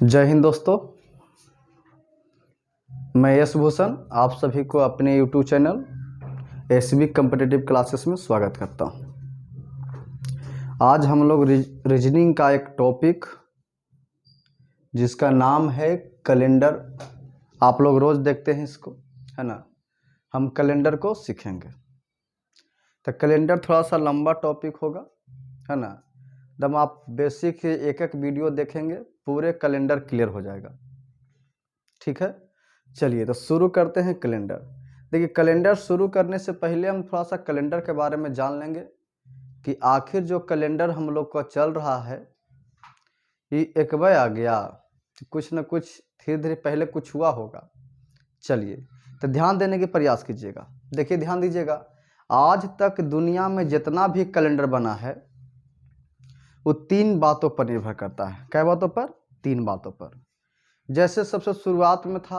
जय हिंद दोस्तों, मैं यश भूषण आप सभी को अपने YouTube channel SB competitive classes में स्वागत करता हूं। आज हम लोग रीजनिंग का एक टॉपिक जिसका नाम है कैलेंडर। आप लोग रोज देखते हैं इसको, है ना। हम कैलेंडर को सीखेंगे। तो कैलेंडर थोड़ा सा लंबा टॉपिक होगा, है ना। जब आप बेसिक एक एक वीडियो देखेंगे पूरे कैलेंडर क्लियर हो जाएगा। ठीक है, चलिए तो शुरू करते हैं कैलेंडर। देखिए, कैलेंडर शुरू करने से पहले हम थोड़ा सा कैलेंडर के बारे में जान लेंगे कि आखिर जो कैलेंडर हम लोग का चल रहा है ये एक बार आ गया, कुछ न कुछ धीरे धीरे पहले कुछ हुआ होगा। चलिए तो ध्यान देने की प्रयास कीजिएगा। देखिए, ध्यान दीजिएगा, आज तक दुनिया में जितना भी कैलेंडर बना है वो 3 बातों पर निर्भर करता है। क्या बातों पर? 3 बातों पर। जैसे सबसे शुरुआत में था,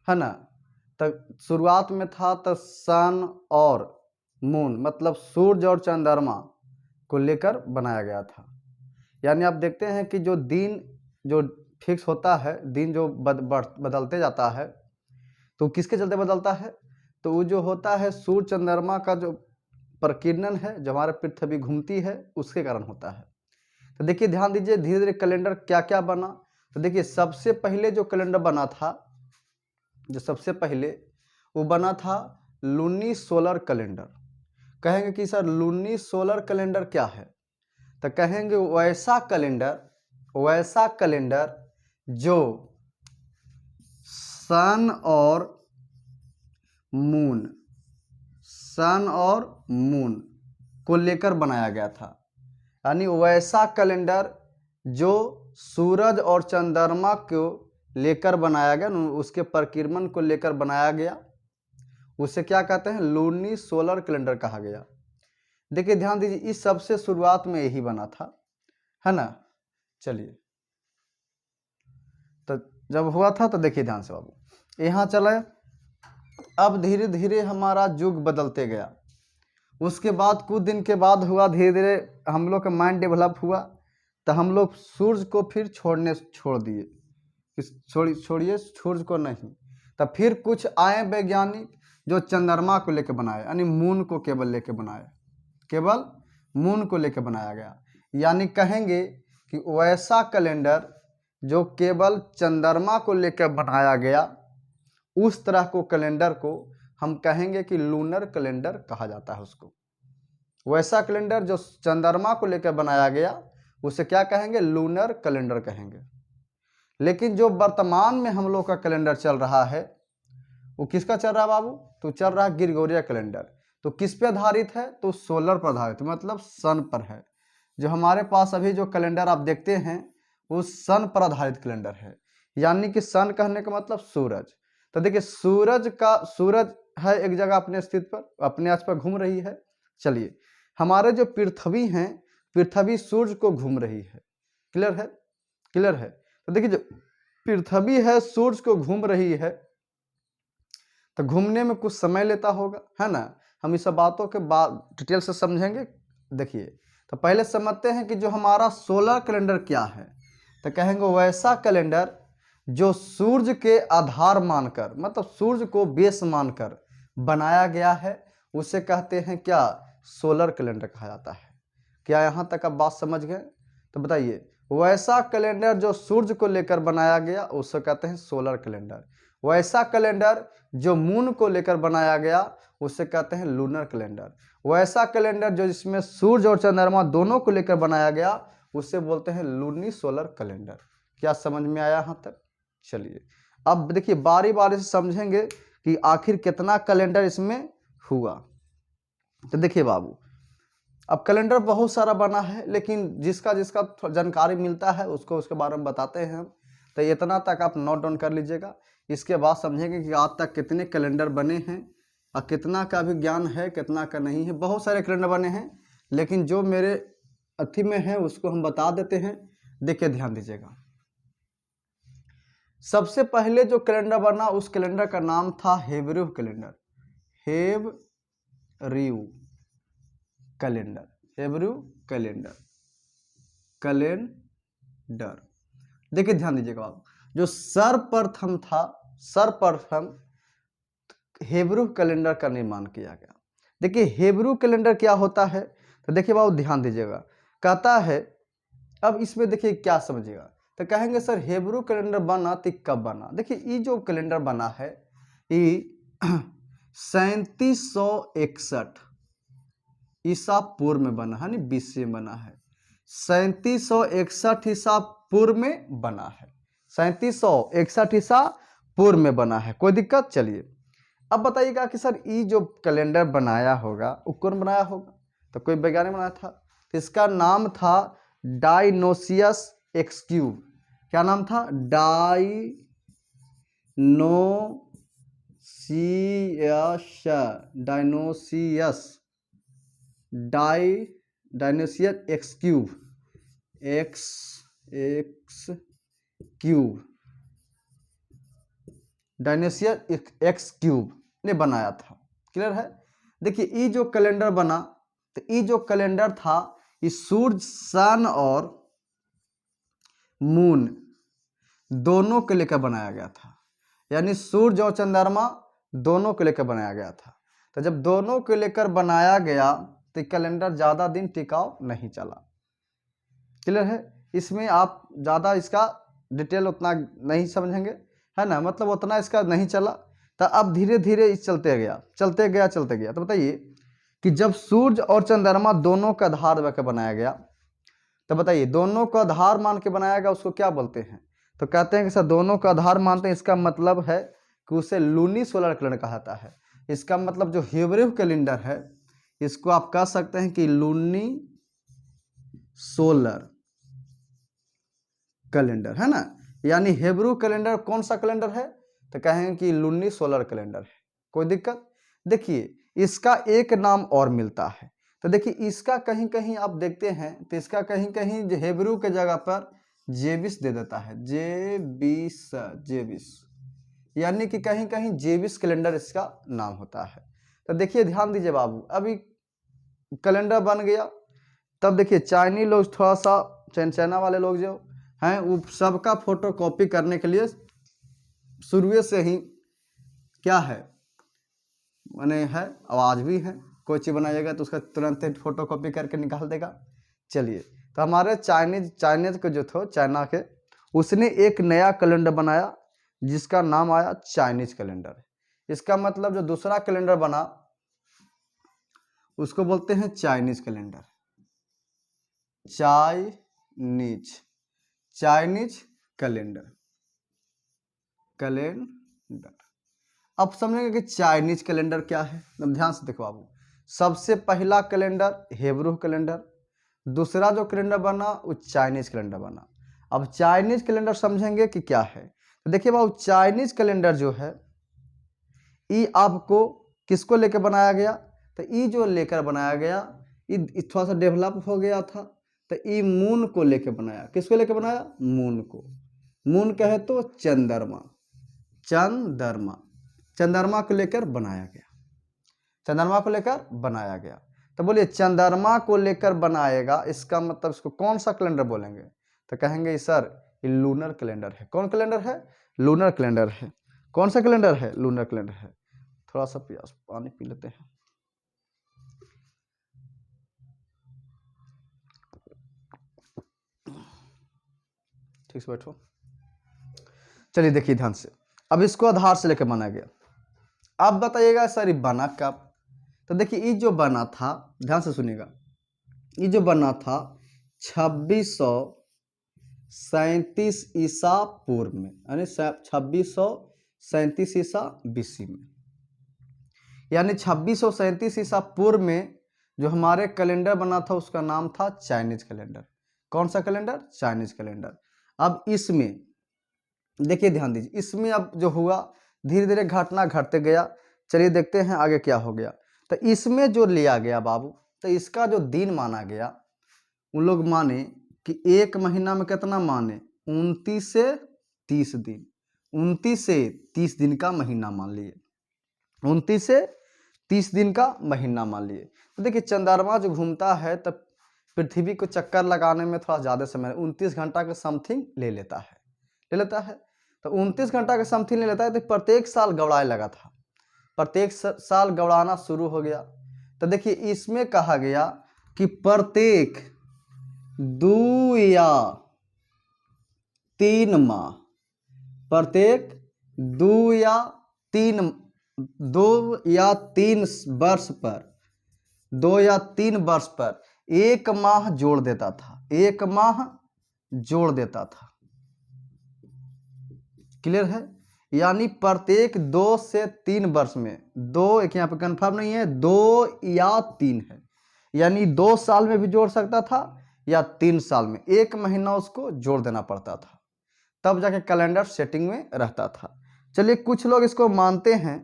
है ना, तो शुरुआत में था तो सन और मून, मतलब सूरज और चंद्रमा को लेकर बनाया गया था। यानी आप देखते हैं कि जो दिन जो फिक्स होता है, दिन जो बदलते जाता है, तो किसके चलते बदलता है? तो वो जो होता है सूर्य चंद्रमा का जो प्रकीर्णन है, जो हमारे पृथ्वी घूमती है, उसके कारण होता है। तो देखिए, ध्यान दीजिए, धीरे धीरे कैलेंडर क्या क्या बना। तो देखिए, सबसे पहले जो कैलेंडर बना था, जो सबसे पहले वो बना था लूनी सोलर कैलेंडर। कहेंगे कि सर लूनी सोलर कैलेंडर क्या है? तो कहेंगे वैसा कैलेंडर जो सन और मून को लेकर बनाया गया था। यानी वैसा कैलेंडर जो सूरज और चंद्रमा को लेकर बनाया गया, उसके परिक्रमण को लेकर बनाया गया, उसे क्या कहते हैं? लूनी सोलर कैलेंडर कहा गया। देखिए, ध्यान दीजिए, इस सबसे शुरुआत में यही बना था, है ना। चलिए, तो जब हुआ था तो देखिए ध्यान से बाबू, यहाँ चले। अब धीरे धीरे हमारा युग बदलते गया। उसके बाद कुछ दिन के बाद हुआ, धीरे धीरे हम लोग का माइंड डेवलप हुआ, तो हम लोग सूरज को फिर छोड़ दिए। छोड़िए सूरज को नहीं। तब फिर कुछ आए वैज्ञानिक जो चंद्रमा को लेकर बनाए, यानी मून को केवल लेकर बनाए, केवल मून को लेकर बनाया गया। यानी कहेंगे कि वैसा कैलेंडर जो केवल चंद्रमा को लेकर बनाया गया, उस तरह को कैलेंडर को हम कहेंगे कि लूनर कैलेंडर कहा जाता है। उसको वैसा कैलेंडर जो चंद्रमा को लेकर बनाया गया, उसे क्या कहेंगे? लूनर कैलेंडर कहेंगे। लेकिन जो वर्तमान में हम लोग का कैलेंडर चल रहा है, वो किसका चल रहा है बाबू? तो चल रहा है ग्रिगोरिया कैलेंडर। तो किस पे आधारित है? तो सोलर पर आधारित, मतलब सन पर है। जो हमारे पास अभी जो कैलेंडर आप देखते हैं वो सन पर आधारित कैलेंडर है। यानी कि सन कहने का मतलब सूरज। तो देखिए, सूरज है एक जगह अपने स्थिति पर, अपने आस पर घूम रही है। चलिए, हमारे जो पृथ्वी हैं, पृथ्वी सूरज को घूम रही है। क्लियर है? क्लियर है। तो देखिए, जो पृथ्वी है सूरज को घूम रही है, तो घूमने में कुछ समय लेता होगा, है ना। हम इस सब बातों के बाद डिटेल से समझेंगे। देखिए, तो पहले समझते हैं कि जो हमारा सोलर कैलेंडर क्या है। तो कहेंगे वैसा कैलेंडर जो सूरज के आधार मानकर, मतलब सूरज को बेस मानकर बनाया गया है, उसे कहते हैं क्या? सोलर कैलेंडर कहा जाता है। क्या यहाँ तक आप बात समझ गए? तो बताइए, वैसा कैलेंडर जो सूरज को लेकर बनाया गया उसे कहते हैं सोलर कैलेंडर। वैसा कैलेंडर जो मून को लेकर बनाया गया उसे कहते हैं लूनर कैलेंडर। वैसा कैलेंडर जो जिसमें सूरज और चंद्रमा दोनों को लेकर बनाया गया उसे बोलते हैं लूनी सोलर कैलेंडर। क्या समझ में आया यहाँ तक? चलिए, अब देखिए, बारी बारी से समझेंगे कि आखिर कितना कैलेंडर इसमें हुआ। तो देखिए बाबू, अब कैलेंडर बहुत सारा बना है, लेकिन जिसका जिसका जानकारी मिलता है उसको उसके बारे में बताते हैं हम। तो इतना तक आप नोट डाउन कर लीजिएगा। इसके बाद समझेंगे कि आज तक कितने कैलेंडर बने हैं और कितना का भी ज्ञान है, कितना का नहीं है। बहुत सारे कैलेंडर बने हैं, लेकिन जो मेरे अथी में है उसको हम बता देते हैं। देखिए, ध्यान दीजिएगा, सबसे पहले जो कैलेंडर बना उस कैलेंडर का नाम था हेब्रू कैलेंडर। Hebrew calendar. देखिए ध्यान दीजिएगा आप, जो सर्वप्रथम था, सर्वप्रथम हेब्रू कैलेंडर का निर्माण किया गया। देखिए हेब्रू कैलेंडर क्या होता है, तो देखिए बाबू ध्यान दीजिएगा, कहता है, अब इसमें देखिए क्या समझिएगा, तो कहेंगे सर हेब्रू कैलेंडर बना तो कब बना। देखिए ये जो कैलेंडर बना है ये 3761 ईसा पूर्व में बना है, नहीं बीसी में बना है। 3761 ईसा पूर्व में बना है, 3761 ईसा पूर्व में बना है। कोई दिक्कत? चलिए अब बताइएगा कि सर ये जो कैलेंडर बनाया होगा वो कौन बनाया होगा, तो कोई वैज्ञानिक बनाया था, तो इसका नाम था डायनोसियस एक्सक्यूब। क्या नाम था? डायनोसियस एक्स क्यूब ने बनाया था। क्लियर है? देखिए ये जो कैलेंडर बना, तो ये जो कैलेंडर था ये सूर्य, सन और मून दोनों को लेकर बनाया गया था, यानी सूर्य और चंद्रमा दोनों को लेकर बनाया गया था। तो जब दोनों को लेकर बनाया गया तो कैलेंडर ज़्यादा दिन टिकाऊ नहीं चला। क्लियर है? इसमें आप ज़्यादा इसका डिटेल उतना नहीं समझेंगे, है ना, मतलब उतना इसका नहीं चला। तो अब धीरे धीरे चलते गया। तो बताइए कि जब सूर्य और चंद्रमा दोनों का आधार रख बनाया गया, तो बताइए दोनों का आधार मान के बनाया गया उसको क्या बोलते हैं, तो कहते हैं कि सर दोनों का आधार मानते हैं, इसका मतलब है कि उसे लूनी सोलर कैलेंडर कहा जाता है। इसका मतलब जो हेब्रू कैलेंडर है इसको आप कह सकते हैं कि लूनी सोलर कैलेंडर, है ना। यानी हेब्रू कैलेंडर कौन सा कैलेंडर है, तो कहेंगे कि लूनी सोलर कैलेंडर है। कोई दिक्कत? देखिए इसका एक नाम और मिलता है, तो देखिए इसका कहीं कहीं आप देखते हैं तो इसका कहीं कहीं हेब्रू के जगह पर जेविस दे देता है, जेविस, यानी कि कहीं कहीं जेविस कैलेंडर इसका नाम होता है। तो देखिए ध्यान दीजिए बाबू, अभी कैलेंडर बन गया, तब देखिए चाइनीज लोग थोड़ा सा, चाइना वाले लोग जो हैं वो सबका फोटो कॉपी करने के लिए शुरू से ही क्या है माने है, आवाज भी है, कोई चीज़ बनाइएगा तो उसका तुरंत फोटो कॉपी करके निकाल देगा। चलिए तो हमारे चाइनीज के जो थे चाइना के, उसने एक नया कैलेंडर बनाया जिसका नाम आया चाइनीज कैलेंडर। इसका मतलब जो दूसरा कैलेंडर बना उसको बोलते हैं चाइनीज कैलेंडर। Chinese calendar. अब समझेंगे कि चाइनीज कैलेंडर क्या है। अब ध्यान से देखो बाबू, सबसे पहला कैलेंडर हेब्रू कैलेंडर, दूसरा जो कैलेंडर बना वो चाइनीज कैलेंडर बना। अब चाइनीज कैलेंडर समझेंगे कि क्या है, तो देखिए बाबू चाइनीज कैलेंडर जो है ये आपको किसको लेकर बनाया गया, तो ये जो लेकर बनाया गया ये थोड़ा सा डेवलप हो गया था, तो ये मून को लेकर बनाया। किसको लेकर बनाया? मून को। मून कहे तो चंद्रमा को लेकर बनाया गया। तो बोलिए चंद्रमा को लेकर बनाएगा, इसका मतलब इसको कौन सा कैलेंडर बोलेंगे, तो कहेंगे सर ये लूनर कैलेंडर है। कौन कैलेंडर है? लूनर कैलेंडर है। कौन सा कैलेंडर है? लूनर कैलेंडर है। थोड़ा सा प्यास पानी पी लेते हैं। ठीक से बैठो। चलिए देखिए ध्यान से, अब इसको आधार से लेकर बनाया गया। अब बताइएगा सर ये बना कब, तो देखिए ये जो बना था, ध्यान से सुनिएगा, ये जो बना था 2637 ईसा पूर्व में, यानी 2637 ईसा बीसी में, यानी 2637 ईसा पूर्व में जो हमारे कैलेंडर बना था उसका नाम था चाइनीज कैलेंडर। कौन सा कैलेंडर? Chinese calendar. अब इसमें देखिए ध्यान दीजिए, इसमें अब जो हुआ धीरे धीरे घटना घटते गया। चलिए देखते हैं आगे क्या हो गया। तो इसमें जो लिया गया बाबू, तो इसका जो दिन माना गया, उन लोग माने कि एक महीना में कितना माने, 29 से 30 दिन, 29 से 30 दिन का महीना मान लिए, 29 से 30 दिन का महीना मान लिए। तो देखिए चंद्रमा जो घूमता है तब पृथ्वी को चक्कर लगाने में थोड़ा ज़्यादा समय, 29 घंटा के समथिंग ले लेता है। ले लेता है। तो 29 घंटा का समथिंग ले लेता है, तो प्रत्येक साल गौड़ाए लगा था, प्रत्येक साल गौड़ाना शुरू हो गया। तो देखिए इसमें कहा गया कि प्रत्येक 2 या 3 माह, प्रत्येक 2 या 3 वर्ष पर, 2 या 3 वर्ष पर 1 माह जोड़ देता था, 1 माह जोड़ देता था। क्लियर है? यानी प्रत्येक 2 से 3 वर्ष में, 2 एक यहाँ पे कंफर्म नहीं है, 2 या 3 है, यानी 2 साल में भी जोड़ सकता था या 3 साल में, 1 महीना उसको जोड़ देना पड़ता था, तब जाके कैलेंडर सेटिंग में रहता था। चलिए कुछ लोग इसको मानते हैं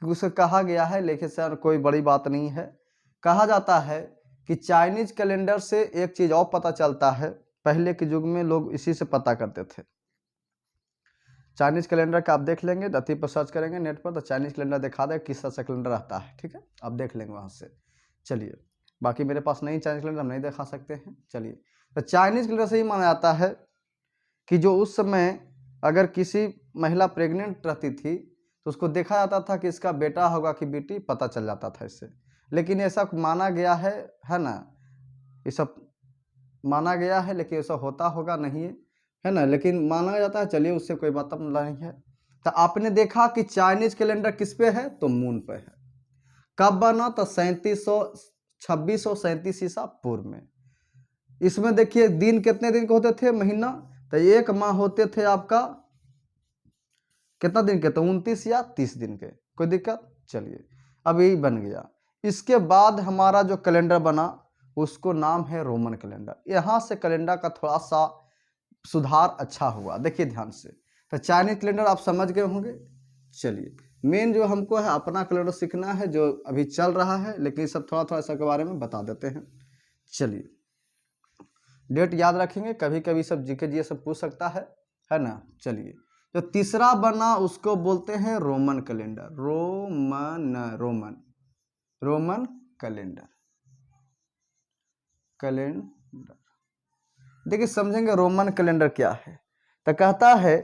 कि उसे कहा गया है, लेकिन सर कोई बड़ी बात नहीं है। कहा जाता है कि चाइनीज कैलेंडर से एक चीज़ और पता चलता है, पहले के युग में लोग इसी से पता करते थे। चाइनीज कैलेंडर का आप देख लेंगे, अति पर सर्च करेंगे नेट पर, तो चाइनीज कैलेंडर दिखा दे किस तरह से कैलेंडर आता है, ठीक है, आप देख लेंगे वहाँ से। चलिए, बाकी मेरे पास नहीं चाइनीज कैलेंडर, हम नहीं दिखा सकते हैं। चलिए, तो चाइनीज कैलेंडर से ही माना जाता है कि जो उस समय अगर किसी महिला प्रेग्नेंट रहती थी तो उसको देखा जाता था कि इसका बेटा होगा कि बेटी, पता चल जाता था इससे। लेकिन ऐसा माना गया है ना, ये सब माना गया है, लेकिन ऐसा होता होगा नहीं है ना, लेकिन माना जाता है। चलिए, उससे कोई मतलब नहीं है। तो आपने देखा कि चाइनीज कैलेंडर किस पे है, तो मून पे है। कब बना, तो 2637 ईसा पूर्व में। इसमें देखिए दिन कितने दिन के होते थे, महीना, तो 1 माह होते थे आपका कितना दिन के, तो 29 या 30 दिन के। कोई दिक्कत? चलिए, अब यही बन गया। इसके बाद हमारा जो कैलेंडर बना उसको नाम है रोमन कैलेंडर। यहाँ से कैलेंडर का थोड़ा सा सुधार अच्छा हुआ, देखिए ध्यान से। तो चाइनीज कैलेंडर आप समझ गए होंगे। चलिए, मेन जो हमको है अपना कैलेंडर सीखना है जो अभी चल रहा है, लेकिन सब थोड़ा थोड़ा इसके बारे में बता देते हैं। चलिए, डेट याद रखेंगे, कभी कभी सब जीके जी सब पूछ सकता है ना। चलिए, जो तीसरा बना उसको बोलते हैं रोमन कैलेंडर, रोमन कैलेंडर। देखिए समझेंगे रोमन कैलेंडर क्या है। तो कहता है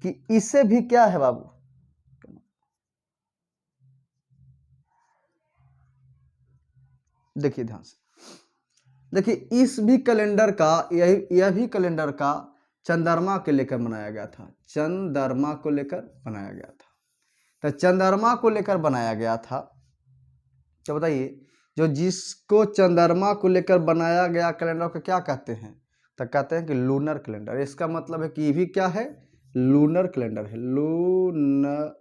कि इसे भी क्या है बाबू, देखिए ध्यान से, देखिए इस भी कैलेंडर का, यह भी कैलेंडर का चंद्रमा को लेकर बनाया गया था, चंद्रमा को लेकर बनाया गया था। तो चंद्रमा को लेकर बनाया गया था, तो बताइए जो जिसको चंद्रमा को लेकर बनाया गया कैलेंडर को क्या कहते हैं, तो कहते हैं कि लूनर कैलेंडर। इसका मतलब है कि ये भी क्या है, लूनर कैलेंडर है, लूनर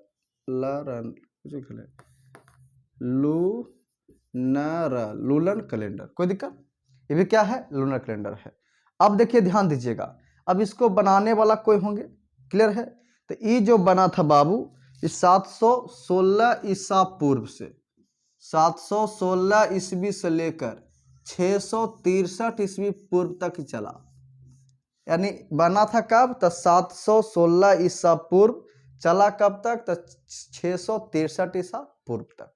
कैलेंडर। कोई दिक्कत? ये भी क्या है, लूनर कैलेंडर है। अब देखिए ध्यान दीजिएगा, अब इसको बनाने वाला कोई होंगे, क्लियर है। तो ये जो बना था बाबू, इस 716 ईसा पूर्व से, 716 ईस्वी से लेकर 663 ईस्वी पूर्व तक ही चला। यानी बना था कब, तो 716 ईसा पूर्व, चला कब तक, तो 663 ईसा पूर्व तक।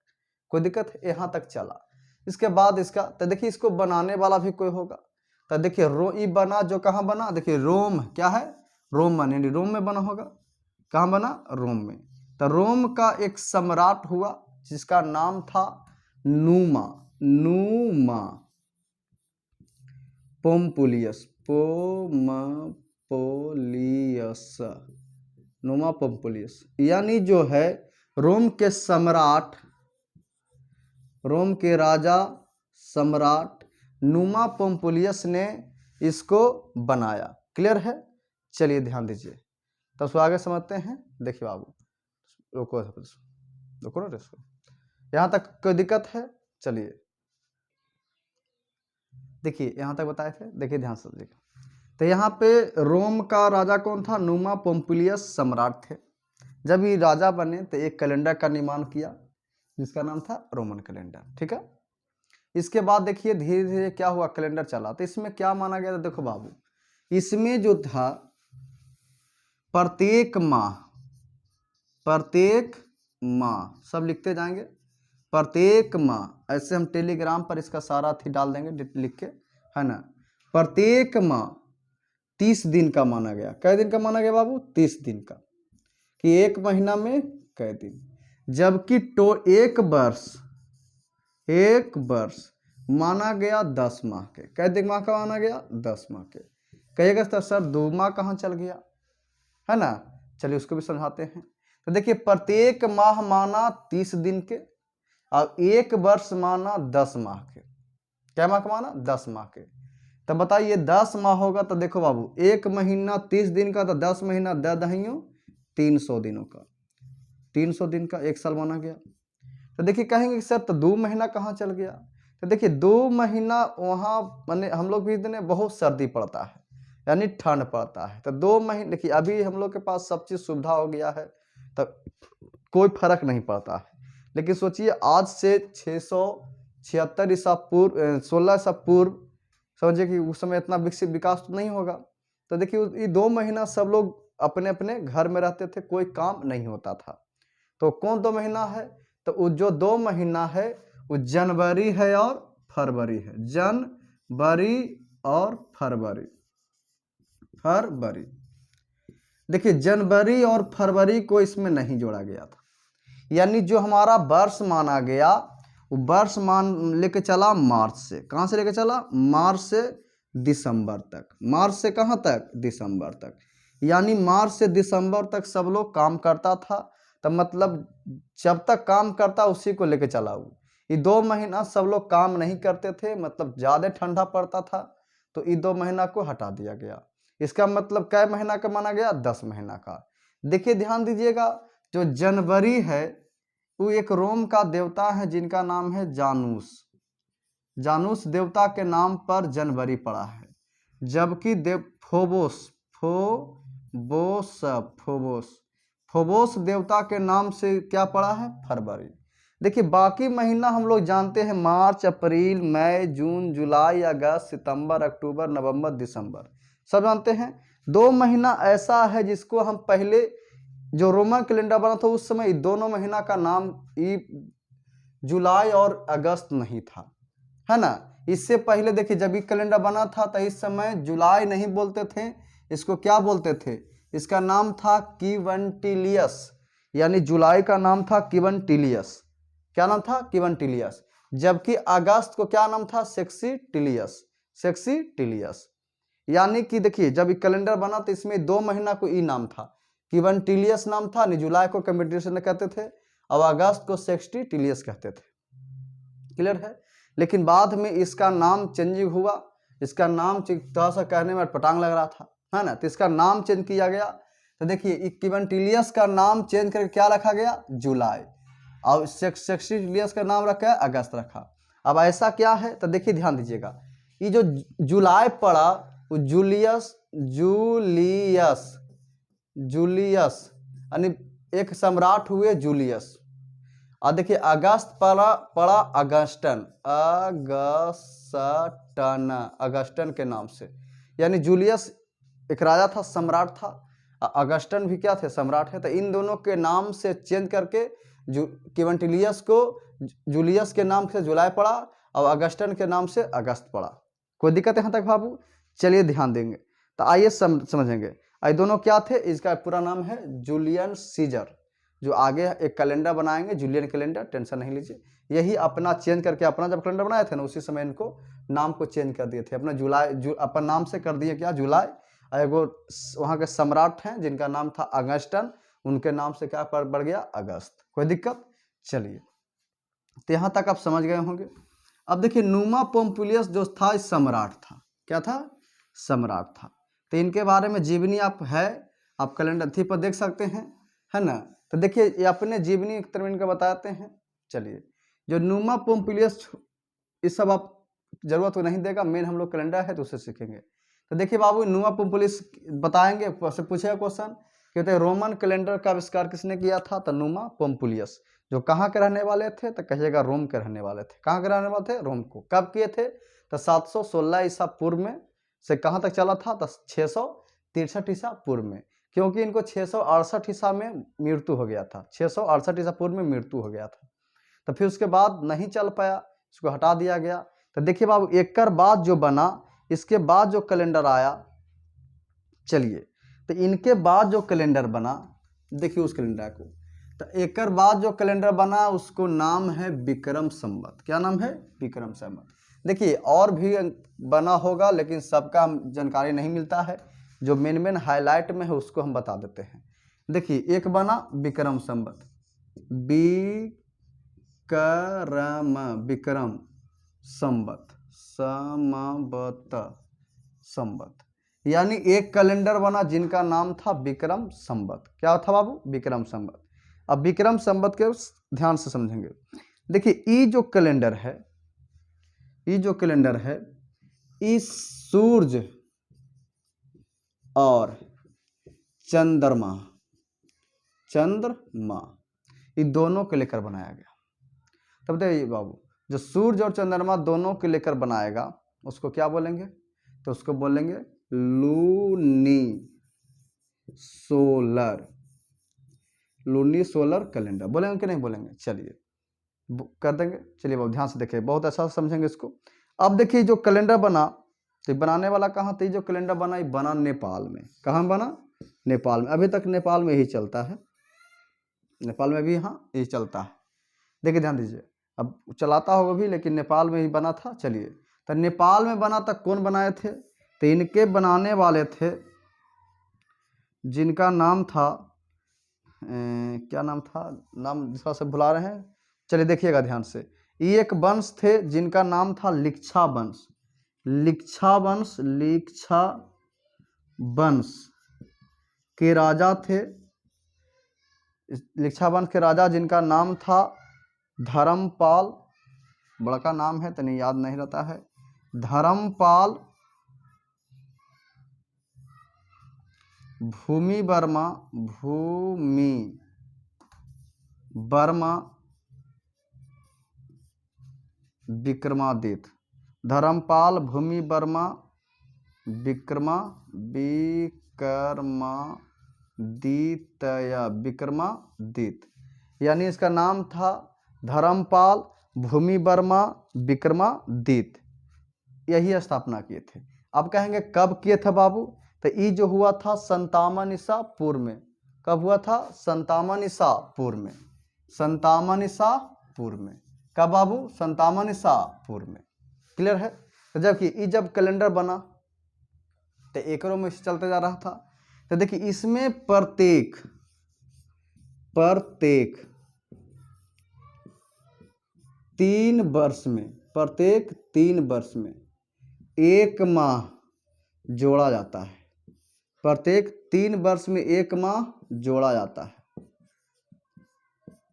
कोई दिक्कत? यहाँ तक चला। इसके बाद इसका, तो देखिए इसको बनाने वाला भी कोई होगा। तो देखिए ये बना, जो कहाँ बना, देखिए रोम, क्या है, रोमन, यानी रोम में बना होगा। कहाँ बना, रोम में। तो रोम का एक सम्राट हुआ जिसका नाम था नूमा पोम्पुलियस, नूमा पोम्पुलियस, यानी जो है रोम के सम्राट, रोम के राजा सम्राट नूमा पोम्पुलियस ने इसको बनाया। क्लियर है? चलिए ध्यान दीजिए, तो उसको आगे समझते हैं। देखिए बाबू, रुको ना, इसको यहाँ तक कोई दिक्कत है? चलिए, देखिए यहाँ तक बताए थे, देखिए ध्यान से देखिए। तो यहाँ पे रोम का राजा कौन था, नूमा पोम्पुलियस सम्राट थे। जब ये राजा बने तो एक कैलेंडर का निर्माण किया जिसका नाम था रोमन कैलेंडर, ठीक है। इसके बाद देखिए धीरे धीरे क्या हुआ, कैलेंडर चला। तो इसमें क्या माना गया था, देखो बाबू, इसमें जो था प्रत्येक माह, सब लिखते जाएंगे, प्रत्येक माह, ऐसे हम टेलीग्राम पर इसका सारा थी डाल देंगे लिख के, है ना। प्रत्येक माह 30 दिन का माना गया। कै दिन का माना गया बाबू? 30 दिन का, कि एक महीना में कै दिन। जबकि एक वर्ष माना गया 10 माह के। कै दिन माह का माना गया? 10 माह के। कहिएगा सर 2 माह कहाँ चल गया, है ना? चलिए उसको भी समझाते हैं। तो देखिए प्रत्येक माह माना 30 दिन के और एक वर्ष माना 10 माह के। क्या माह का माना? 10 माह के। तब बताइए 10 माह होगा तो देखो बाबू, एक महीना 30 दिन का, तो 10 महीना 10 300 दिनों का, 300 दिन का एक साल माना गया। तो देखिए कहेंगे सर तो 2 महीना कहाँ चल गया? तो देखिए 2 महीना वहाँ माने हम लोग भी इतने बहुत सर्दी पड़ता है, यानी ठंड पड़ता है। तो 2 महीने, देखिए अभी हम लोग के पास सब चीज़ सुविधा हो गया है तो कोई फर्क नहीं पड़ता है। लेकिन सोचिए आज से 676 ईसा पूर्व 16 ईसा पूर्व, समझिए कि उस समय इतना विकसित विकास तो नहीं होगा। तो देखिए ये 2 महीना सब लोग अपने अपने घर में रहते थे, कोई काम नहीं होता था। तो कौन 2 महीना है? तो वो जो 2 महीना है वो जनवरी है और फरवरी है। जनवरी और फरवरी। देखिए जनवरी और फरवरी को इसमें नहीं जोड़ा गया था, यानी जो हमारा वर्ष माना गया वो वर्ष मान लेके चला मार्च से। कहाँ से लेके चला? मार्च से दिसंबर तक। मार्च से कहाँ तक? दिसंबर तक। यानी मार्च से दिसंबर तक सब लोग काम करता था। तब मतलब जब तक काम करता उसी को लेके चला वो। ये 2 महीना सब लोग काम नहीं करते थे, मतलब ज़्यादा ठंडा पड़ता था, तो ये 2 महीना को हटा दिया गया। इसका मतलब कै महीना का माना गया? 10 महीना का। देखिए ध्यान दीजिएगा, जो जनवरी है वो एक रोम का देवता है जिनका नाम है जानूस। जानूस देवता के नाम पर जनवरी पड़ा है। जबकि फोबोस देवता के नाम से क्या पड़ा है? फरवरी। देखिए बाकी महीना हम लोग जानते हैं, मार्च, अप्रैल, मई, जून, जुलाई, अगस्त, सितंबर, अक्टूबर, नवंबर, दिसंबर, सब जानते हैं। 2 महीना ऐसा है जिसको हम पहले जो रोमन कैलेंडर बना था उस समय दोनों महीना का नाम जुलाई और अगस्त नहीं था, है ना? इससे पहले देखिए जब ये कैलेंडर बना था तो इस समय जुलाई नहीं बोलते थे, इसको क्या बोलते थे? इसका नाम था क्विंटिलियस, यानी जुलाई का नाम था क्विंटिलियस। क्या नाम था? क्विंटिलियस। जबकि अगस्त को क्या नाम था? सेक्सिटिलियस। यानी कि देखिए जब ये कैलेंडर बना तो इसमें 2 महीना को ई नाम था, क्विंटिलियस नाम था, जुलाई को क्विंटिलियस कहते थे और अगस्त को सेक्सिटिलियस कहते थे। क्लियर है? लेकिन बाद में इसका नाम चेंजिंग हुआ। इसका नाम थोड़ा सा कहने में पटांग लग रहा था, है ना? तो इसका नाम चेंज किया गया। तो देखिए क्विंटिलियस का नाम चेंज करके क्या रखा गया? जुलाई, और सेक्सिटिलियस का नाम रखा है अगस्त रखा। अब ऐसा क्या है? तो देखिए ध्यान दीजिएगा, ये जो जुलाई पड़ा वो जूलियस यानी एक सम्राट हुए जूलियस। और देखिए अगस्त पड़ा अगस्टन के नाम से, यानी जूलियस एक राजा था, सम्राट था, अगस्टन भी क्या थे? सम्राट है। तो इन दोनों के नाम से चेंज करके क्विंटिलियस को जूलियस के नाम से जुलाई पड़ा और अगस्टन के नाम से अगस्त पड़ा। कोई दिक्कत यहाँ तक बाबू? चलिए ध्यान देंगे तो आइए समझेंगे। ये दोनों क्या थे? इसका पूरा नाम है जूलियन सीजर। जो आगे एक कैलेंडर बनाएंगे जूलियन कैलेंडर, टेंशन नहीं लीजिए। यही अपना चेंज करके अपना जब कैलेंडर बनाए थे ना उसी समय इनको नाम को चेंज कर दिए थे। अपना जुलाई अपन नाम से कर दिए क्या? जुलाई। और एगो वहाँ के सम्राट हैं जिनका नाम था अगस्टन, उनके नाम से क्या बढ़ गया? अगस्त। कोई दिक्कत? चलिए तो यहाँ तक आप समझ गए होंगे। अब देखिए नुमा पोम्पिलियस जो था सम्राट था। क्या था? सम्राट था। तो इनके बारे में जीवनी आप कैलेंडर थी पर देख सकते हैं, है ना? तो देखिए ये अपने जीवनी एक तरह इनका बताते हैं। चलिए जो नुमा पोम्पिलियस, इस सब आप जरूरत तो नहीं देगा, मेन हम लोग कैलेंडर है तो उससे सीखेंगे। तो देखिए बाबू नुमा पोम्पिलियस बताएंगे, पूछेगा क्वेश्चन, कहते हैं रोमन कैलेंडर का आविष्कार किसने किया था? तो नुमा पोम्पिलियस। जो कहाँ के रहने वाले थे? तो कहिएगा रोम के रहने वाले थे। कहाँ के रहने वाले थे? रोम को। कब किए थे? तो 716 ईसा पूर्व में से कहाँ तक चला था? तो 663 ईसा पूर्व में, क्योंकि इनको 668 ईसा में मृत्यु हो गया था। 668 ईसा पूर्व में मृत्यु हो गया था। तो फिर उसके बाद नहीं चल पाया, इसको हटा दिया गया। तो देखिए बाबू एक बाद जो बना, इसके बाद जो कैलेंडर आया चलिए, तो इनके बाद जो कैलेंडर बना, देखिए उस कैलेंडर को, तो एक बाद जो कैलेंडर बना उसको नाम है विक्रम संवत। क्या नाम है? विक्रम संवत। देखिए और भी बना होगा लेकिन सबका जानकारी नहीं मिलता है, जो मेन मेन हाईलाइट में है उसको हम बता देते हैं। देखिए एक बना विक्रम संवत, विक्रम संवत, संवत, यानी एक कैलेंडर बना जिनका नाम था विक्रम संवत। क्या था बाबू? विक्रम संवत। अब विक्रम संवत के ध्यान से समझेंगे। देखिए ये जो कैलेंडर है, इस सूर्य और चंद्रमा ये दोनों को लेकर बनाया गया। तब बताइए बाबू, जो सूर्य और चंद्रमा दोनों को लेकर बनाएगा उसको क्या बोलेंगे? तो उसको बोलेंगे लूनी सोलर कैलेंडर। बोलेंगे कि नहीं बोलेंगे? चलिए कर देंगे। चलिए बाबू ध्यान से देखिए, बहुत अच्छा समझेंगे इसको। अब देखिए जो कैलेंडर बना, तो बनाने वाला कहाँ था? जो कैलेंडर बना ये बना नेपाल में। कहाँ बना? नेपाल में। अभी तक नेपाल में ही चलता है, नेपाल में भी हाँ यही चलता है। देखिए ध्यान दीजिए, अब चलाता होगा भी लेकिन नेपाल में ही बना था। चलिए, तो नेपाल में बना था, कौन बनाए थे? तो इनके बनाने वाले थे जिनका नाम था क्या नाम था? नाम थोड़ा सा भुला रहे हैं। चलिए देखिएगा ध्यान से, ये एक वंश थे जिनका नाम था लिच्छा वंश। लिच्छा वंश के राजा थे। लिच्छा वंश के राजा जिनका नाम था धर्मपाल, बड़का नाम है तो नहीं याद नहीं रहता है, धर्मपाल भूमि वर्मा विक्रमादित्य। धर्मपाल भूमि वर्मा विक्रमादित्य, यानी इसका नाम था धर्मपाल भूमि वर्मा विक्रमादित्य। यही स्थापना किए थे। अब कहेंगे कब किए थे बाबू? तो ये जो हुआ था 57 ईसा पूर्व में। कब हुआ था? 57 ईसा पूर्व में। 57 ईसा पूर्व में। कब बाबू? 57 ईसा पूर्व में। क्लियर है? तो जबकि जब कैलेंडर बना तो एकड़ों में चलते जा रहा था। तो देखिए इसमें प्रत्येक 3 वर्ष में एक माह जोड़ा जाता है। प्रत्येक 3 वर्ष में एक माह जोड़ा जाता है,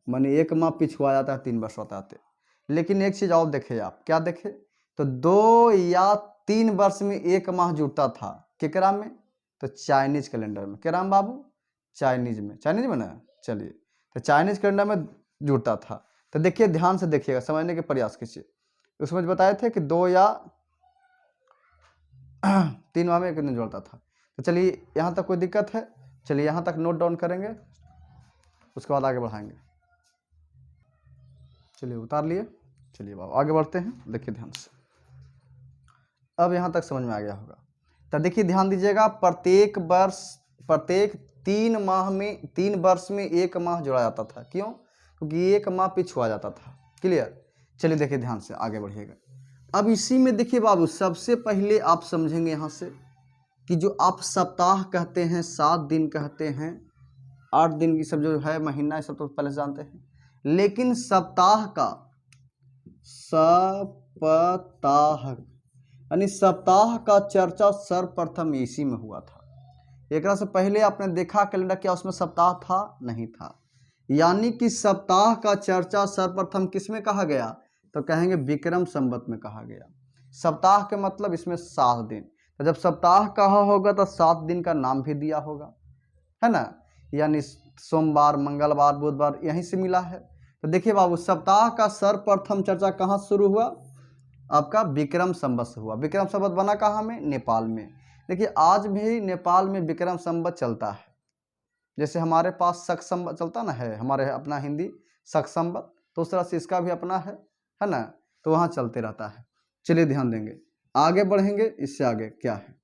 माने एक माह पिछुआ जाता है 3 वर्ष बताते। लेकिन एक चीज और देखे आप, क्या देखे? तो 2 या 3 वर्ष में एक माह जुड़ता था। केकरा में? तो चाइनीज कैलेंडर में। क्या बाबू? चाइनीज में ना। चलिए, तो चाइनीज कैलेंडर में जुड़ता था। तो देखिए ध्यान से देखिएगा, समझने के प्रयास कीजिए। उसमें बताए थे कि 2 या 3 माह में एक दिन जोड़ता था। तो चलिए यहाँ तक कोई दिक्कत है? चलिए यहाँ तक नोट डाउन करेंगे, उसके बाद आगे बढ़ाएंगे। चलिए उतार लिए। चलिए बाबू आगे बढ़ते हैं, देखिए ध्यान से। अब यहाँ तक समझ में आ गया होगा। तो देखिए ध्यान दीजिएगा, प्रत्येक 3 वर्ष में एक माह जोड़ा जाता था। क्यों? क्योंकि एक माह पिछुआ जाता था। क्लियर? चलिए देखिए ध्यान से आगे बढ़िएगा। अब इसी में देखिए बाबू, सबसे पहले आप समझेंगे यहाँ से कि जो आप सप्ताह कहते हैं, 7 दिन कहते हैं, 8 दिन की सब जो है महीना, सब तो पहले से जानते हैं। लेकिन यानी सप्ताह का चर्चा सर्वप्रथम इसी में हुआ था। एक से पहले आपने देखा कैलेंडर, क्या उसमें सप्ताह था? नहीं था। यानी कि सप्ताह का चर्चा सर्वप्रथम किस में कहा गया? तो कहेंगे विक्रम संवत में कहा गया। सप्ताह के मतलब इसमें 7 दिन। तो जब सप्ताह कहा होगा तो 7 दिन का नाम भी दिया होगा, है ना? यानी सोमवार, मंगलवार, बुधवार यहीं से मिला है। तो देखिए बाबू, सप्ताह का सर्वप्रथम चर्चा कहाँ शुरू हुआ? आपका विक्रम संवत से हुआ। विक्रम संवत बना कहाँ में? नेपाल में। देखिए आज भी नेपाल में विक्रम संवत चलता है। जैसे हमारे पास शक संवत चलता ना है, हमारे अपना हिंदी शक संवत, तो उस तरह से इसका भी अपना है ना? तो वहाँ चलते रहता है। चलिए ध्यान देंगे, आगे बढ़ेंगे। इससे आगे क्या है?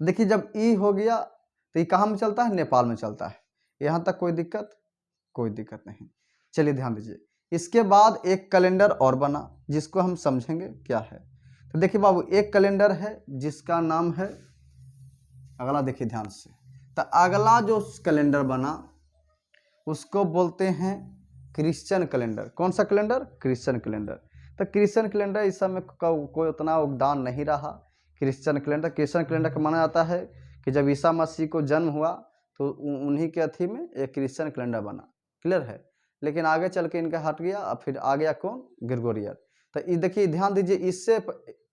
देखिए जब ई हो गया तो ये कहाँ में चलता है, नेपाल में चलता है। यहाँ तक कोई दिक्कत नहीं। चलिए ध्यान दीजिए, इसके बाद एक कैलेंडर और बना जिसको हम समझेंगे क्या है। तो देखिए बाबू, एक कैलेंडर है जिसका नाम है, अगला देखिए ध्यान से, तो अगला जो कैलेंडर बना उसको बोलते हैं क्रिश्चियन कैलेंडर। कौन सा कैलेंडर? Christian calendar. तो क्रिश्चियन कैलेंडर इस समय कोई उतना योगदान नहीं रहा। क्रिश्चियन कैलेंडर का माना जाता है कि जब ईसा मसीह को जन्म हुआ तो उन्हीं के अथी में एक क्रिश्चियन कैलेंडर बना। क्लियर है? लेकिन आगे चल के इनका हट गया, अब फिर आ गया कौन? ग्रेगोरियन। तो ये देखिए ध्यान दीजिए, इससे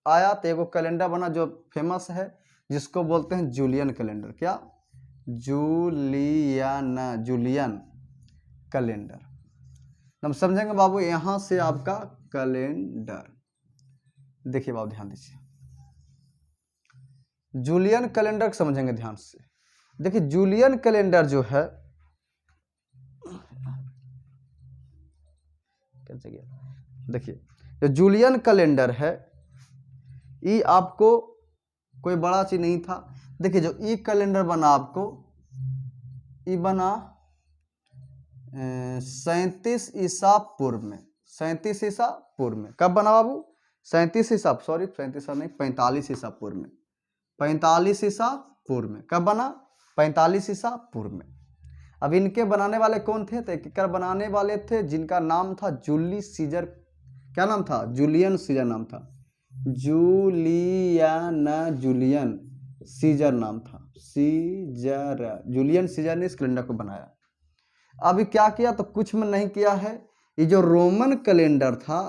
आया तो एगो कैलेंडर बना जो फेमस है, जिसको बोलते हैं जूलियन कैलेंडर। क्या? Julian calendar. हम समझेंगे बाबू यहां से आपका कैलेंडर। देखिए बाबू ध्यान दीजिए, जूलियन कैलेंडर समझेंगे ध्यान से। देखिए जूलियन कैलेंडर जो है, कैसे गया, देखिए जो जूलियन कैलेंडर है ये आपको कोई बड़ा चीज नहीं था। देखिए जो ई कैलेंडर बना आपको, ये बना 37 ईसा पूर्व में। 37 ईसा पूर्व में। कब बना बाबू? 37 ईसा, सॉरी 37 नहीं, 45 ईसा पूर्व में। 45 ईसा पूर्व में। कब बना? 45 ईसा पूर्व में। अब इनके बनाने वाले कौन थे? तो एक बनाने वाले थे जिनका नाम था जूलियस सीजर। क्या नाम था? जूलियन सीजर नाम था। जूलियन सीजर नाम था। जूलियन सीजर ने इस कैलेंडर को बनाया। अभी क्या किया? तो कुछ में नहीं किया है। ये जो रोमन कैलेंडर था,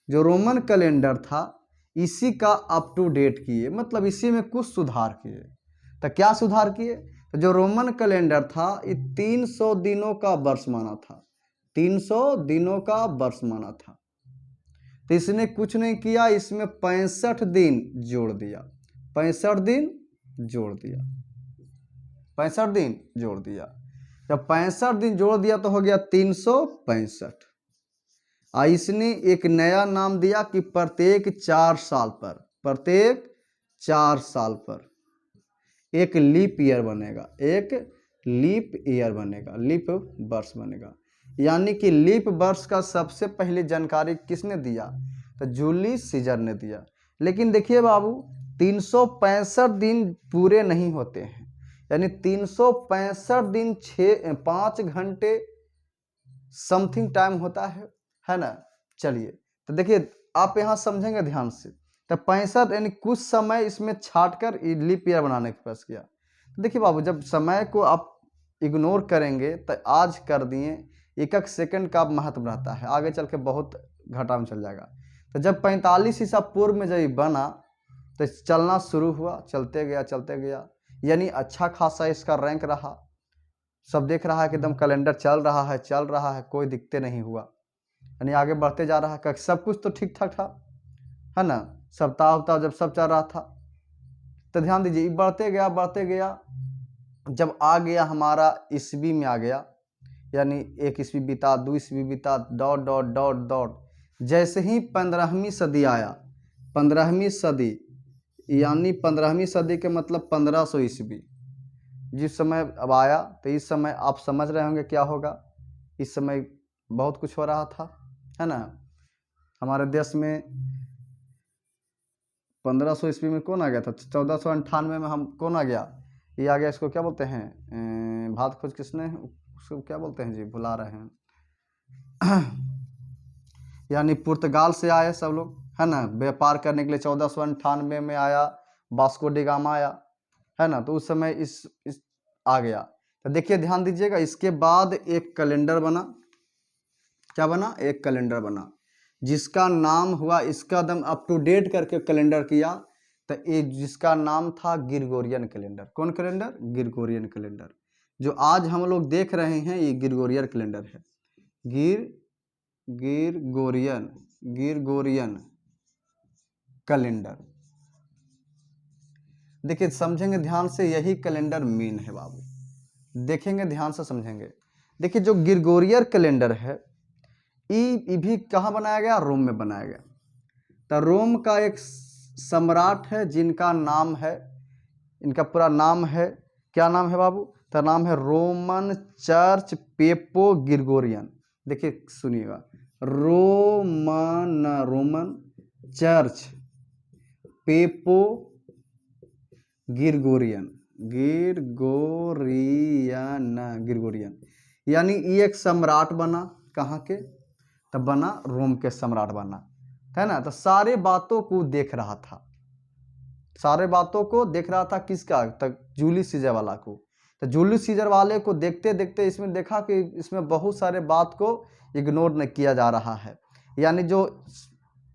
जो रोमन कैलेंडर था, इसी का अप टू डेट किए, मतलब इसी में कुछ सुधार किए। तो क्या सुधार किए? तो जो रोमन कैलेंडर था ये 300 दिनों का वर्ष माना था। 300 दिनों का वर्ष माना था। तो इसने कुछ नहीं किया, इसमें 65 दिन जोड़ दिया। 65 दिन जोड़ दिया। 65 दिन जोड़ दिया। जब 65 दिन जोड़ दिया तो हो गया 365। इसने एक नया नाम दिया कि प्रत्येक 4 साल पर एक लीप ईयर बनेगा। एक लीप ईयर बनेगा, लीप वर्ष बनेगा। यानी कि लीप वर्ष का सबसे पहले जानकारी किसने दिया? तो जूलियस सीजर ने दिया। लेकिन देखिए बाबू, 365 दिन पूरे नहीं होते हैं, यानी 365 दिन 5 घंटे समथिंग टाइम होता है ना। चलिए तो देखिए आप यहाँ समझेंगे ध्यान से। तो 65 यानी कुछ समय इसमें छाटकर लीप ईयर बनाने के पास किया। देखिए बाबू, जब समय को आप इग्नोर करेंगे तो आज कर दिए, एक एक सेकंड का महत्व रहता है, आगे चल के बहुत घाटा में चल जाएगा। तो जब 45 ईसा पूर्व में जब बना तो चलना शुरू हुआ, चलते गया, यानी अच्छा खासा इसका रैंक रहा। सब देख रहा है कि एकदम कैलेंडर चल रहा है, कोई दिक्कत नहीं हुआ, यानी आगे बढ़ते जा रहा है। सब कुछ तो ठीक ठाक था, है ना। सप्ताह उप्ताह जब सब चल रहा था, तो ध्यान दीजिए बढ़ते गया। जब आ गया हमारा ईस्वी में आ गया, यानी 1 ईस्वी बीता, 2 ईस्वी बीता, डॉट। जैसे ही 15वीं सदी आया, 15वीं सदी यानी 15वीं सदी के मतलब 1500 ईस्वी जिस समय अब आया, तो इस समय आप समझ रहे होंगे क्या होगा। इस समय बहुत कुछ हो रहा था, है ना। हमारे देश में 1500 ईस्वी में कौन आ गया था? 1498 में हम कौन आ गया? ये आ गया, इसको क्या बोलते हैं? भारत खोज किसने, उसको क्या बोलते हैं जी, भुला रहे हैं। यानी पुर्तगाल से आए सब लोग, है ना, व्यापार करने के लिए। 1498 में आया, वास्को डी गामा आया, है ना। तो उस समय इस आ गया। तो देखिए ध्यान दीजिएगा, इसके बाद एक कैलेंडर बना। क्या बना? एक कैलेंडर बना जिसका नाम हुआ, इसका दम अप टू डेट करके कैलेंडर किया, तो ये जिसका नाम था ग्रेगोरियन कैलेंडर। कौन कैलेंडर? Gregorian calendar. जो आज हम लोग देख रहे हैं ये ग्रेगोरियन कैलेंडर है। Gregorian calendar. देखिए समझेंगे ध्यान से, यही कैलेंडर मेन है बाबू, देखेंगे ध्यान से समझेंगे। देखिए जो ग्रेगोरियन कैलेंडर है ये भी कहाँ बनाया गया? रोम में बनाया गया। तो रोम का एक सम्राट है जिनका नाम है, इनका पूरा नाम है, क्या नाम है बाबू? तो नाम है रोमन चर्च पेपो ग्रिगोरियन। देखिए सुनिएगा, रोमन चर्च पेपो ग्रिगोरियन, ग्रिगोरियन, यानी ये एक सम्राट बना, कहाँ के? तब बना रोम के सम्राट बना, है ना। तो सारे बातों को देख रहा था, सारे बातों को देख रहा था, किसका? तक जूलियस सीजर वाला को। तो जूलियस सीजर वाले को देखते देखते इसमें देखा कि इसमें बहुत सारे बात को इग्नोर नहीं किया जा रहा है, यानी जो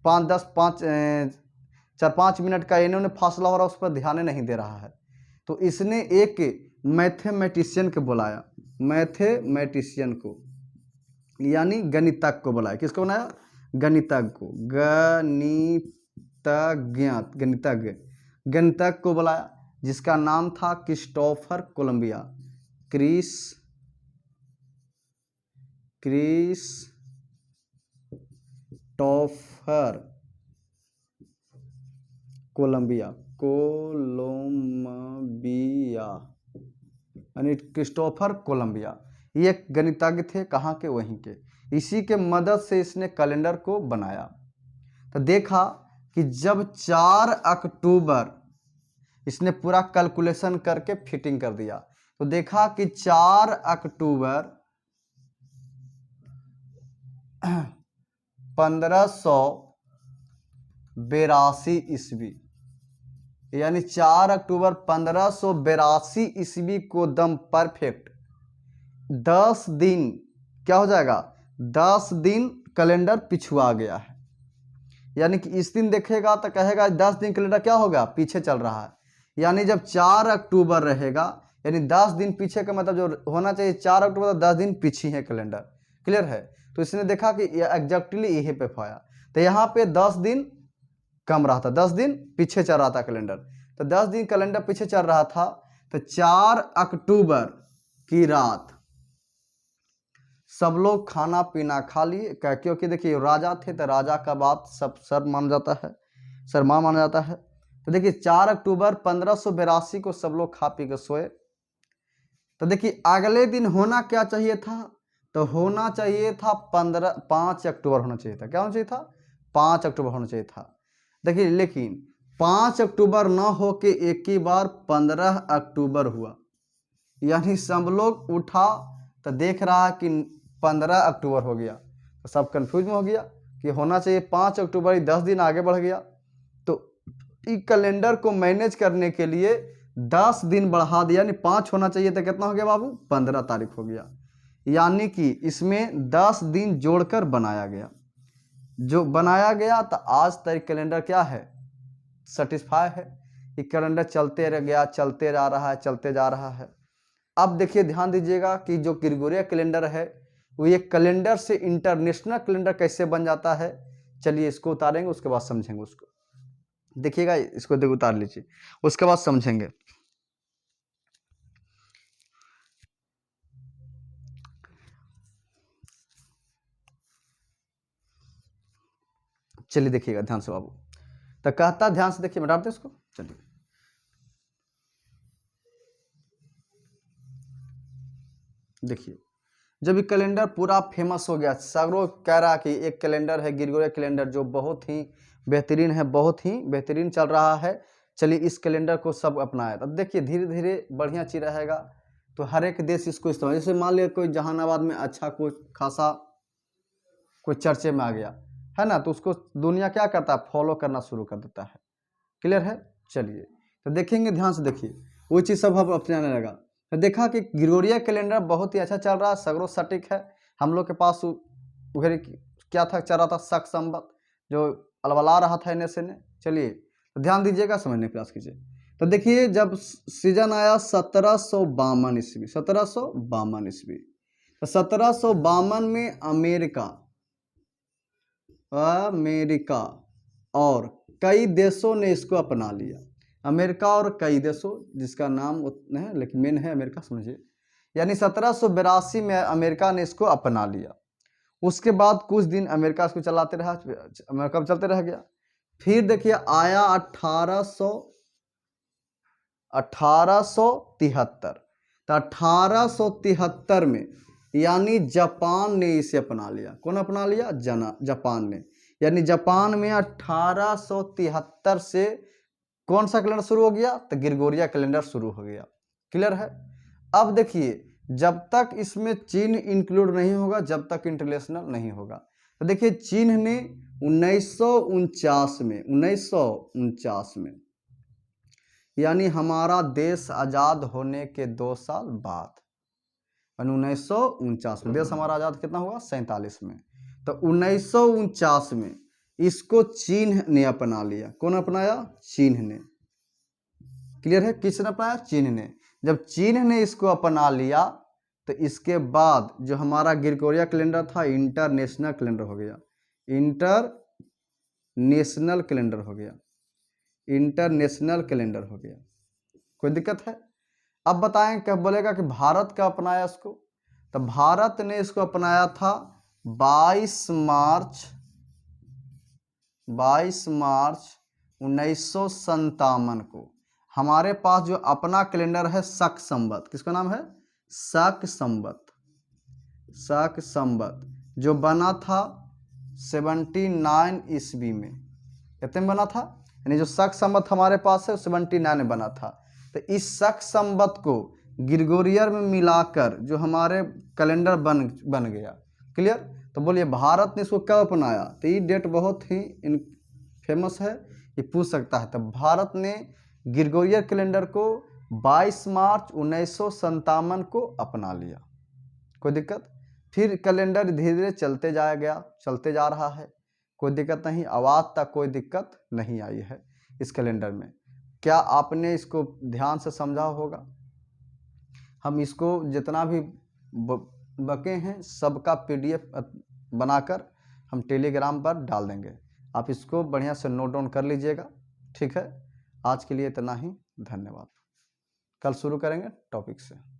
4-5 मिनट का इन्होंने फासला हो रहा है उस पर ध्यान नहीं दे रहा है। तो इसने एक मैथमेटिशियन को बुलाया, मैथमेटिशियन को, यानी गणितज्ञ को बुलाया। किसको बनाया? गणितज्ञ को, गणितज्ञ को बुलाया, जिसका नाम था क्रिस्टोफर कोलंबिया, क्रिस्टोफर कोलंबिया, यानी क्रिस्टोफर कोलंबिया। ये एक गणितज्ञ थे, कहाँ के? वहीं के। इसी के मदद से इसने कैलेंडर को बनाया। तो देखा कि जब 4 अक्टूबर इसने पूरा कैलकुलेशन करके फिटिंग कर दिया, तो देखा कि 4 अक्टूबर 1582 ईस्वी, यानी 4 अक्टूबर 1582 ईस्वी को दम परफेक्ट 10 दिन क्या हो जाएगा? 10 दिन कैलेंडर पिछुआ गया है। यानी कि इस दिन देखेगा तो कहेगा 10 दिन कैलेंडर क्या होगा? पीछे चल रहा है। यानी जब 4 अक्टूबर रहेगा, यानी 10 दिन पीछे का मतलब जो होना चाहिए 4 अक्टूबर, तो 10 दिन पीछे है कैलेंडर। क्लियर है? तो इसने देखा कि एग्जैक्टली यही पे पाया। तो यहाँ पे 10 दिन कम रहा था, 10 दिन पीछे चल रहा था कैलेंडर। तो 10 दिन कैलेंडर पीछे चल रहा था, तो 4 अक्टूबर की रात सब लोग खाना पीना खा लिए, क्योंकि देखिए राजा थे तो राजा का बात सब सर मान जाता है, शर्मा माना जाता है। तो देखिए 4 अक्टूबर 1582 को सब लोग खा पी के सोए। तो देखिए अगले दिन होना क्या चाहिए था? तो होना चाहिए था 5 अक्टूबर होना चाहिए था। क्या होना चाहिए था? 5 अक्टूबर होना चाहिए था। देखिए लेकिन 5 अक्टूबर न हो के एक ही बार 15 अक्टूबर हुआ, यानी सब लोग उठा तो देख रहा कि 15 अक्टूबर हो गया, तो सब कंफ्यूज में हो गया कि होना चाहिए 5 अक्टूबर, 10 दिन आगे बढ़ गया। तो इस कैलेंडर को मैनेज करने के लिए 10 दिन बढ़ा दिया, यानी 5 होना चाहिए था, कितना हो गया बाबू? 15 तारीख हो गया। यानी कि इसमें 10 दिन जोड़कर बनाया गया, जो बनाया गया। तो आज तक कैलेंडर क्या है? सेटिस्फाई है। ये कैलेंडर चलते रह गया, चलते जा रहा है, चलते जा रहा है। अब देखिए ध्यान दीजिएगा कि जो ग्रिगोरियन कैलेंडर है वो ये कैलेंडर से इंटरनेशनल कैलेंडर कैसे बन जाता है। चलिए इसको उतारेंगे, उसके बाद समझेंगे उसको। देखिएगा इसको, देखो उतार लीजिए, उसके बाद समझेंगे। चलिए देखिएगा ध्यान से बाबू। तो कहता, ध्यान से देखिए, मिटाते इसको। चलिए देखिए, जब ये कैलेंडर पूरा फेमस हो गया, सगरों कह रहा कि एक कैलेंडर है ग्रिगोरियन कैलेंडर जो बहुत ही बेहतरीन है, बहुत ही बेहतरीन चल रहा है, चलिए इस कैलेंडर को सब अपनाए। अब देखिए धीरे धीरे बढ़िया चीज रहेगा, तो हर एक देश इसको इस्तेमाल, जैसे मान लिया कोई जहानाबाद में अच्छा कोई खासा कोई चर्चे में आ गया है ना, तो उसको दुनिया क्या करता है? फॉलो करना शुरू कर देता है। क्लियर है? चलिए तो देखेंगे, ध्यान से देखिए, वो चीज़ सब हम अपनाने लगा। तो देखा कि ग्रिगोरियन कैलेंडर बहुत ही अच्छा चल रहा है, सगरों सटीक है। हम लोग के पास उधर क्या था, चल रहा था शक संबत, जो अलबला रहा था इन्हें से ने। चलिए तो ध्यान दीजिएगा, समझने का प्रयास कीजिए। तो देखिए जब सीजन आया 1752 ईस्वी, 1752 ईस्वी, तो 1752 में अमेरिका और कई देशों ने इसको अपना लिया। अमेरिका और कई देशों, जिसका नाम उतने है लेकिन मेन है अमेरिका, समझिए। यानी 1782 में अमेरिका ने इसको अपना लिया। उसके बाद कुछ दिन अमेरिका इसको चलाते रहा, अमेरिका में चलते रह गया। फिर देखिए आया 1873। तो 1873 में यानी जापान ने इसे अपना लिया। कौन अपना लिया? जापान ने। यानी जापान में 1873 से कौन सा कैलेंडर शुरू हो गया? तो ग्रिगोरिया कैलेंडर शुरू हो गया। क्लियर है? अब देखिए जब तक इसमें चीन इंक्लूड नहीं होगा, जब तक इंटरनेशनल नहीं होगा। तो देखिए चीन ने 1949 में यानी हमारा देश आजाद होने के 2 साल बाद, 1949 में देश हमारा आजाद कितना हुआ? 47 में। तो 1949 में इसको चीन ने अपना लिया। कौन अपनाया? चीन ने। क्लियर है? किसने अपनाया? चीन ने। जब चीन ने इसको अपना लिया तो इसके बाद जो हमारा ग्रिगोरिया कैलेंडर था इंटरनेशनल कैलेंडर हो गया। इंटरनेशनल कैलेंडर हो गया। इंटरनेशनल कैलेंडर हो गया। कोई दिक्कत है? अब बताएं क्या बोलेगा कि भारत का अपनाया इसको? तो भारत ने इसको अपनाया था 22 मार्च 1957 को। हमारे पास जो अपना कैलेंडर है शक संवत, किसका नाम है? शक संवत, जो बना था 79 ईस्वी में। कितने में बना था? यानी जो शक संवत हमारे पास है 79 में बना था। तो इस शक संवत को ग्रिगोरियर में मिलाकर जो हमारे कैलेंडर बन गया। क्लियर? तो बोलिए भारत ने इसको कब अपनाया? तो ये डेट बहुत ही फेमस है, ये पूछ सकता है। तो भारत ने ग्रिगोरियर कैलेंडर को 22 मार्च 1957 को अपना लिया। कोई दिक्कत? फिर कैलेंडर धीरे धीरे चलते जा रहा है। कोई दिक्कत नहीं, आवाज़ तक कोई दिक्कत नहीं आई है इस कैलेंडर में। क्या आपने इसको ध्यान से समझा होगा? हम इसको जितना भी बके हैं सबका PDF बनाकर हम टेलीग्राम पर डाल देंगे। आप इसको बढ़िया से नोट डाउन कर लीजिएगा। ठीक है? आज के लिए इतना ही। धन्यवाद। कल शुरू करेंगे टॉपिक से।